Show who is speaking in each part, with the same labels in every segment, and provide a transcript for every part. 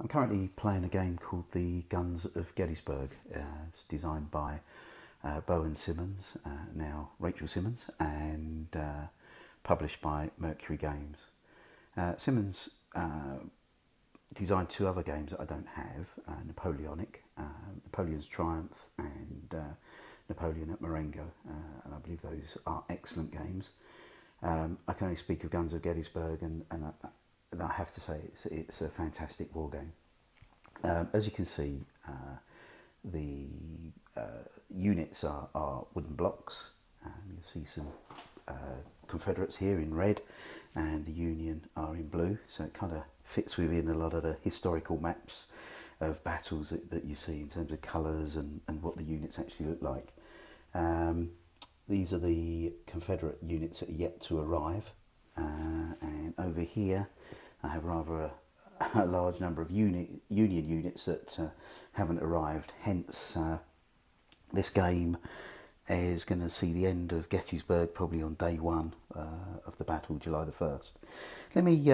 Speaker 1: I'm currently playing a game called the Guns of Gettysburg. It's designed by Bowen Simmons, now Rachel Simmons, and published by Mercury Games. Simmons designed two other games that I don't have, Napoleonic, Napoleon's Triumph, and Napoleon at Marengo, and I believe those are excellent games. I can only speak of Guns of Gettysburg, and I have to say it's a fantastic war game. As you can see, the units are wooden blocks. You'll see some Confederates here in red, and the Union are in blue, so it kind of fits within a lot of the historical maps of battles that you see in terms of colours and what the units actually look like. These are the Confederate units that are yet to arrive, and over here I have rather a large number of Union units that haven't arrived. Hence, this game is going to see the end of Gettysburg probably on day one of the battle, July the 1st. Let me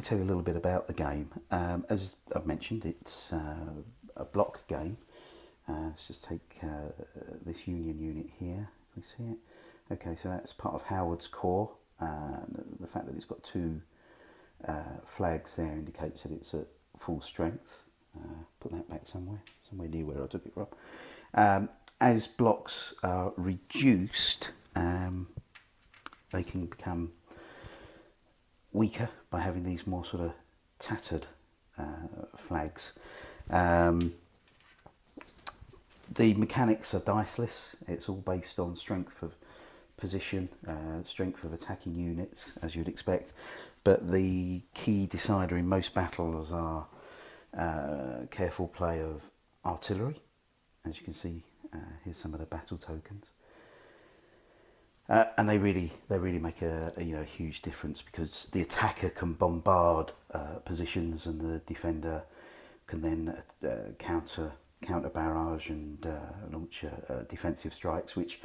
Speaker 1: tell you a little bit about the game. As I've mentioned, it's a block game. Let's just take this Union unit here. Can we see it? Okay, so that's part of Howard's Corps. The fact that it's got two flags there indicates that it's at full strength. Put that back somewhere near where I took it from. As blocks are reduced, they can become weaker by having these more sort of tattered flags. The mechanics are diceless. It's all based on strength of position, strength of attacking units, as you'd expect. But the key decider in most battles are careful play of artillery. As you can see, here's some of the battle tokens. And they really make a huge difference, because the attacker can bombard positions and the defender can then counter barrage and launch defensive strikes, which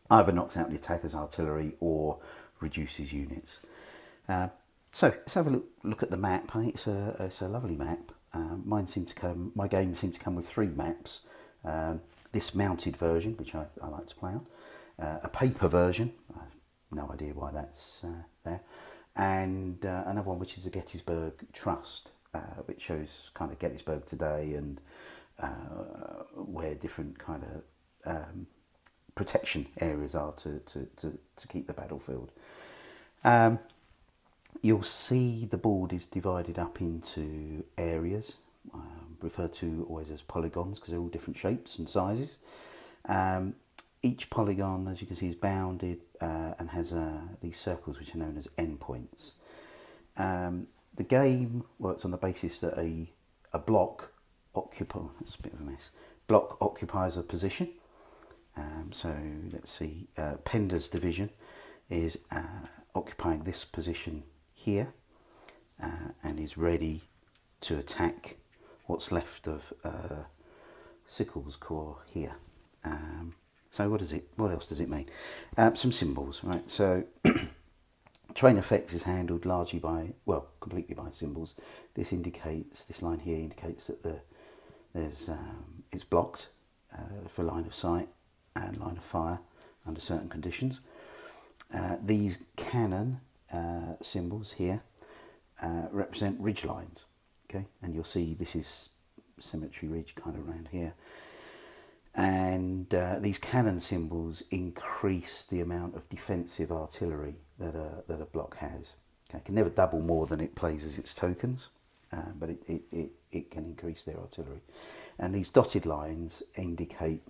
Speaker 1: either knocks out the attacker's artillery or reduces units. So let's have a look at the map. I think it's a lovely map. My game seemed to come with three maps. This mounted version, which I like to play on, a paper version, I have no idea why that's there, and another one which is a Gettysburg Trust, which shows kind of Gettysburg today and where different kind of protection areas are to keep the battlefield. You'll see the board is divided up into areas, referred to always as polygons, because they're all different shapes and sizes. Each polygon, as you can see, is bounded and has these circles which are known as endpoints. The game works on the basis that a block that's a bit of a mess. Block occupies a position. So let's see, Pender's division is occupying this position here and is ready to attack what's left of Sickles' corps here. So what else does it mean? Some symbols, right? So train effects is handled largely completely by symbols. This line here indicates that it's blocked for line of sight and line of fire under certain conditions. These cannon symbols here represent ridge lines. Okay, and you'll see this is Cemetery Ridge kind of around here. And these cannon symbols increase the amount of defensive artillery that a block has. Okay, it can never double more than it plays as its tokens, but it can increase their artillery. And these dotted lines indicate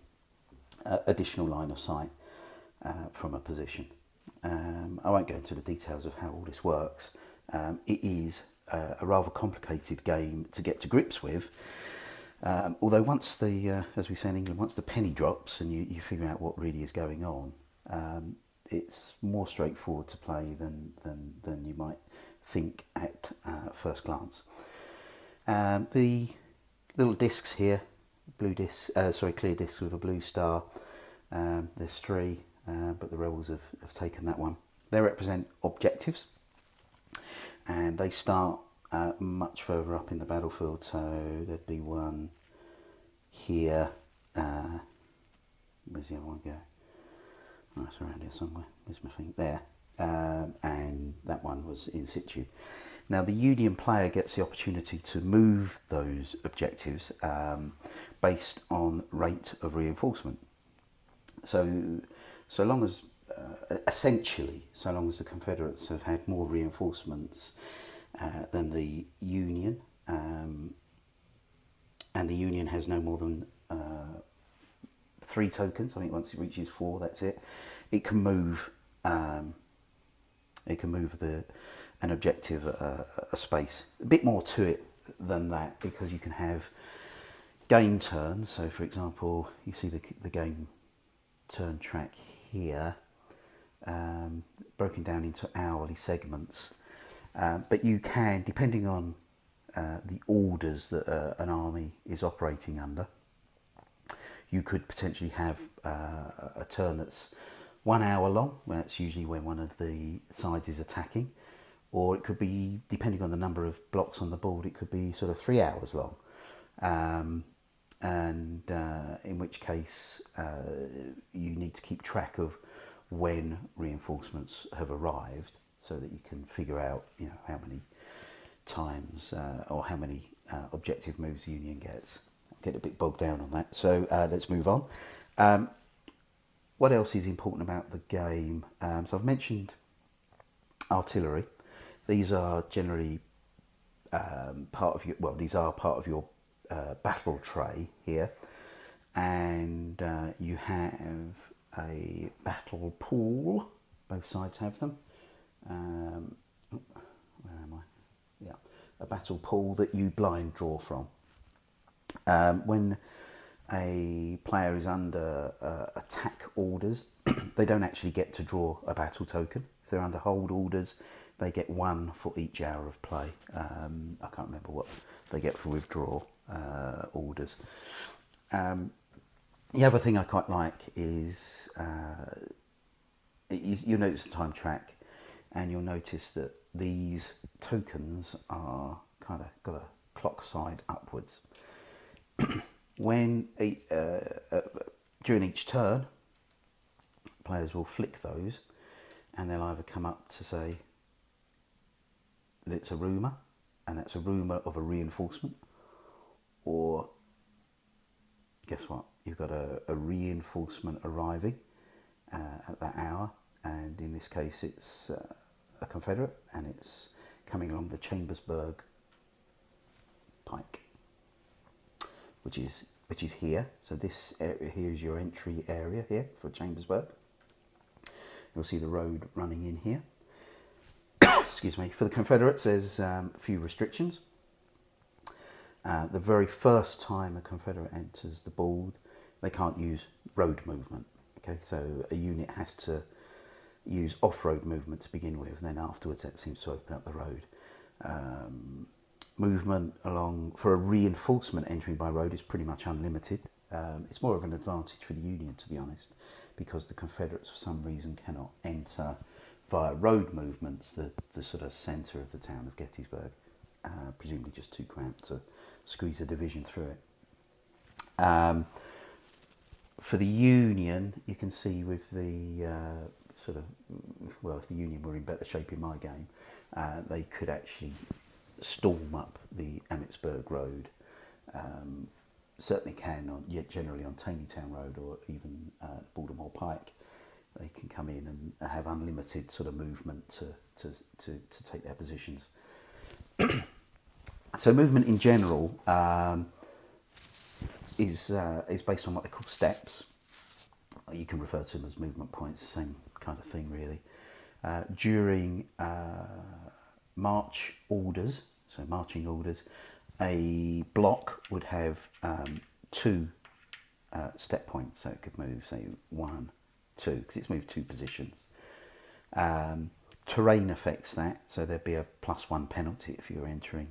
Speaker 1: additional line of sight from a position. I won't go into the details of how all this works. It is a rather complicated game to get to grips with. Although once as we say in England, once the penny drops and you figure out what really is going on, it's more straightforward to play than you might think at first glance. The little discs here, clear discs with a blue star. There's three, but the rebels have taken that one. They represent objectives, and they start much further up in the battlefield. So there'd be one here. Where's the other one go? Oh, it's around here somewhere. Where's my thing? There. And that one was in situ. Now the Union player gets the opportunity to move those objectives based on rate of reinforcement. So long as, essentially, so long as the Confederates have had more reinforcements than the Union, and the Union has no more than 3 tokens. I think once it reaches 4, that's it. It can move. It can move an objective a space. A bit more to it than that, because you can have game turns. So, for example, you see the game turn track here, broken down into hourly segments. But you can, depending on the orders that an army is operating under, you could potentially have a turn that's 1 hour long, when that's usually when one of the sides is attacking, or it could be, depending on the number of blocks on the board, it could be sort of 3 hours long, and in which case you need to keep track of when reinforcements have arrived, so that you can figure out, how many times or how many objective moves the Union gets. I'll get a bit bogged down on that, so let's move on. What else is important about the game? So I've mentioned artillery. These are generally part of your battle tray here, and you have a battle pool. Both sides have them. Where am I? Yeah, a battle pool that you blind draw from. When a player is under attack orders, they don't actually get to draw a battle token. If they're under hold orders, they get 1 for each hour of play. I can't remember what they get for withdraw orders. The other thing I quite like is you notice the time track, and you'll notice that these tokens are kind of got a clock side upwards. When during each turn, players will flick those, and they'll either come up to say that it's a rumour, and that's a rumour of a reinforcement, or guess what? You've got a reinforcement arriving at that hour, and in this case it's a Confederate, and it's coming along the Chambersburg pike, which is here. So this area here is your entry area here for Chambersburg. You'll see the road running in here. Excuse me. For the Confederates, there's a few restrictions. The very first time a Confederate enters the board, they can't use road movement. Okay, so a unit has to use off-road movement to begin with, and then afterwards that seems to open up the road. Movement along for a reinforcement entering by road is pretty much unlimited. It's more of an advantage for the Union, to be honest, because the Confederates for some reason cannot enter via road movements the sort of centre of the town of Gettysburg, presumably just too cramped to squeeze a division through it. For the Union, you can see with the if the Union were in better shape in my game, they could actually storm up the Emmitsburg Road. Certainly can generally on Taneytown Road, or even Baltimore Pike. They can come in and have unlimited sort of movement to take their positions. So movement in general is based on what they call steps. You can refer to them as movement points, the same kind of thing really. During march orders, so marching orders, a block would have 2 step points, so it could move, say, 1, 2, because it's moved 2 positions. Terrain affects that, so there'd be a +1 penalty if you're entering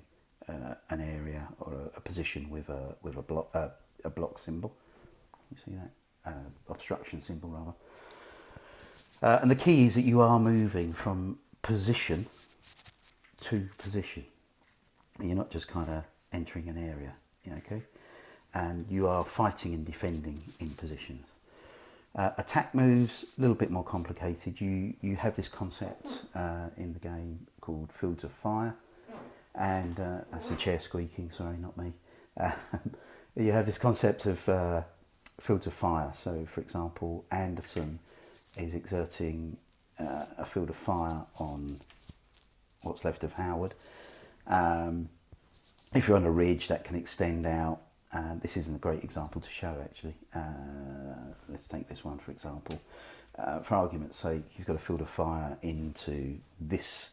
Speaker 1: an area or a position with a block symbol. You see that? Obstruction symbol rather. And the key is that you are moving from position to position. You're not just kind of entering an area, okay? And you are fighting and defending in positions. Attack moves, a little bit more complicated. You have this concept in the game called Fields of Fire, and that's the chair squeaking, sorry, not me. You have this concept of fields of fire. So, for example, Anderson is exerting a field of fire on what's left of Howard. If you're on a ridge, that can extend out. This isn't a great example to show, actually. Let's take this one, for example. For argument's sake, he's got a field of fire into this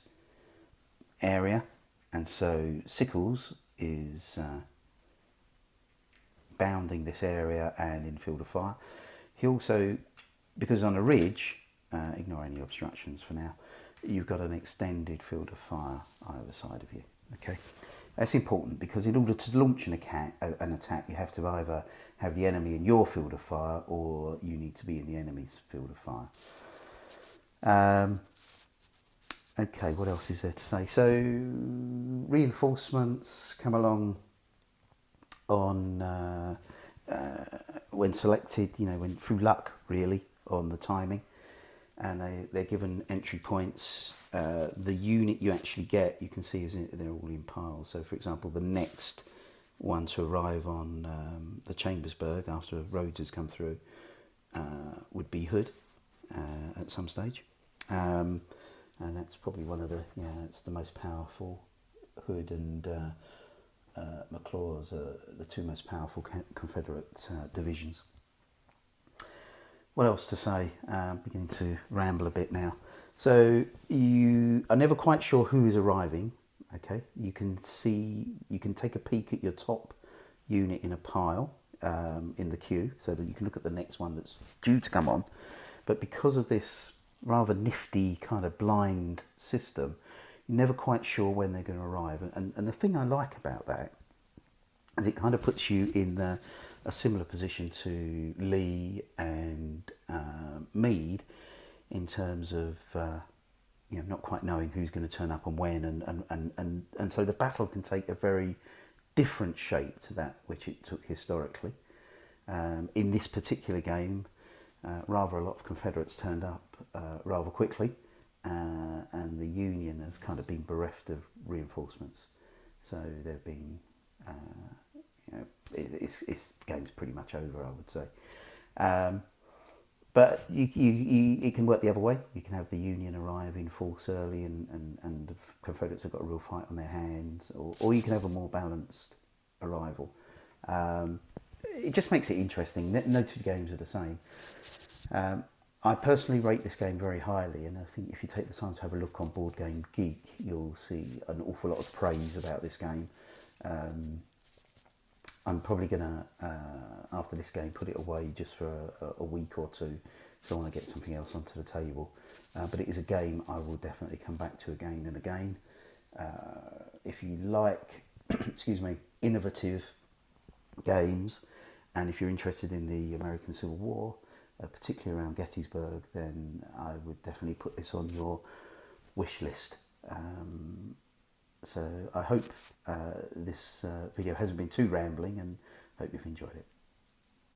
Speaker 1: area, and so Sickles is bounding this area and in field of fire. He also, because on a ridge, ignore any obstructions for now, you've got an extended field of fire either side of you. Okay, that's important because in order to launch an attack, you have to either have the enemy in your field of fire or you need to be in the enemy's field of fire. Okay, what else is there to say? So reinforcements come along on when selected, when through luck really on the timing, and they're given entry points. The unit you actually get, you can see, they're all in piles. So, for example, the next one to arrive on the Chambersburg after Rhodes has come through would be Hood at some stage, and that's probably one of it's the most powerful. Hood and McClaw's are the two most powerful Confederate divisions. What else to say? Beginning to ramble a bit now. So you are never quite sure who is arriving. Okay, you can take a peek at your top unit in a pile in the queue, so that you can look at the next one that's due to come on. But because of this rather nifty kind of blind system, you're never quite sure when they're going to arrive. And the thing I like about that is it kind of puts you in a similar position to Lee and Meade in terms of not quite knowing who's going to turn up and when, and so the battle can take a very different shape to that which it took historically. In this particular game, rather a lot of Confederates turned up rather quickly, and the Union have kind of been bereft of reinforcements, so they've been this game's pretty much over, I would say. But it can work the other way. You can have the Union arrive in force early and the Confederates have got a real fight on their hands, or you can have a more balanced arrival. It just makes it interesting. No two games are the same. I personally rate this game very highly, and I think if you take the time to have a look on Board Game Geek, you'll see an awful lot of praise about this game. I'm probably going to, after this game, put it away just for a week or two, so I want to get something else onto the table. But it is a game I will definitely come back to again and again. If you like, innovative games, and if you're interested in the American Civil War, particularly around Gettysburg, then I would definitely put this on your wish list. So I hope this video hasn't been too rambling, and hope you've enjoyed it.